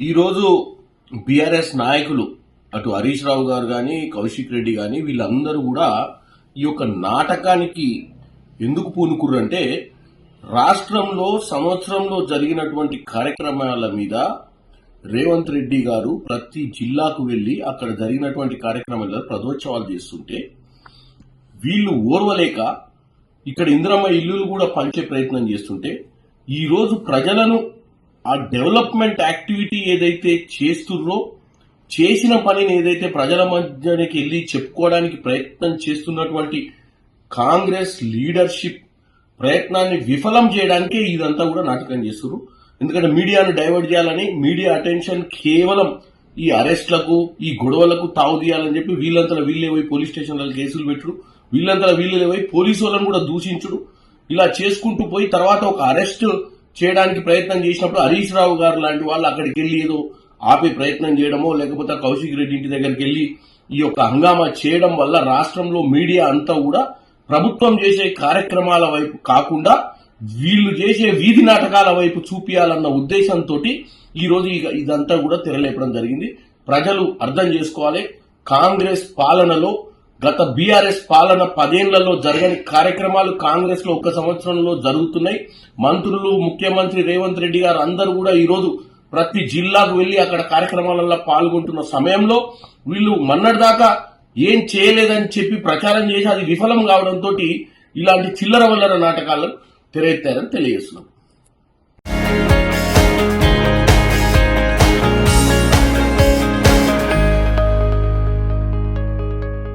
ఈరోజు బీఆర్ఎస్ నాయకులు అటు హరీష్ రావు గారు కానీ కౌశిక్ రెడ్డి కానీ వీళ్ళందరూ కూడా ఈ యొక్క నాటకానికి ఎందుకు పూనుకుర్రంటే రాష్ట్రంలో సంవత్సరంలో జరిగినటువంటి కార్యక్రమాల మీద రేవంత్ రెడ్డి గారు ప్రతి జిల్లాకు వెళ్లి అక్కడ జరిగినటువంటి కార్యక్రమాల ప్రదోత్సవాలు చేస్తుంటే వీళ్ళు ఓర్వలేక ఇక్కడ ఇందిరమ్మ ఇల్లులు కూడా పంచే ప్రయత్నం చేస్తుంటే ఈ రోజు ప్రజలను ఆ డెవలప్మెంట్ యాక్టివిటీ ఏదైతే చేస్తుర్రో చేసిన పనిని ఏదైతే ప్రజల మధ్యకి వెళ్ళి చెప్పుకోవడానికి ప్రయత్నం చేస్తున్నటువంటి కాంగ్రెస్ లీడర్షిప్ ప్రయత్నాన్ని విఫలం చేయడానికే ఇదంతా కూడా నాటకం చేస్తున్నారు. ఎందుకంటే మీడియాను డైవర్ట్ చేయాలని మీడియా అటెన్షన్ కేవలం ఈ అరెస్ట్లకు ఈ గొడవలకు తావు తీయాలని చెప్పి వీళ్ళంతా వీళ్ళే పోయి పోలీస్ స్టేషన్లలో కేసులు పెట్టుడు, వీళ్ళంతా వీళ్ళే పోయి పోలీసు వాళ్ళని కూడా దూషించుడు, ఇలా చేసుకుంటూ పోయి తర్వాత ఒక అరెస్ట్ చేయడానికి ప్రయత్నం చేసినప్పుడు హరీష్ రావు గారు లాంటి వాళ్ళు అక్కడికి వెళ్లి ఏదో ఆపే ప్రయత్నం చేయడమో లేకపోతే కౌశిక్ రెడ్డి ఇంటి దగ్గరికి వెళ్లి ఈ యొక్క హంగామా చేయడం వల్ల రాష్ట్రంలో మీడియా అంతా కూడా ప్రభుత్వం చేసే కార్యక్రమాల వైపు కాకుండా వీళ్ళు చేసే వీధి నాటకాల వైపు చూపియాలన్న ఉద్దేశంతో ఈ రోజు ఇదంతా కూడా తెరలేపడం జరిగింది. ప్రజలు అర్థం చేసుకోవాలి, కాంగ్రెస్ పాలనలో గత బీఆర్ఎస్ పాలన 10 ఏళ్లలో జరగని కార్యక్రమాలు కాంగ్రెస్ లో 1 సంవత్సరంలో జరుగుతున్నాయి. మంత్రులు, ముఖ్యమంత్రి రేవంత్ రెడ్డి గారు అందరూ కూడా ఈ రోజు ప్రతి జిల్లాకు వెళ్లి అక్కడ కార్యక్రమాలలో పాల్గొంటున్న సమయంలో వీళ్ళు మొన్నటిదాకా ఏం చేయలేదని చెప్పి ప్రచారం చేసి అది విఫలం కావడంతో ఇలాంటి చిల్లర వల్లర నాటకాలను తెరెత్తారని తెలియజేస్తున్నాం.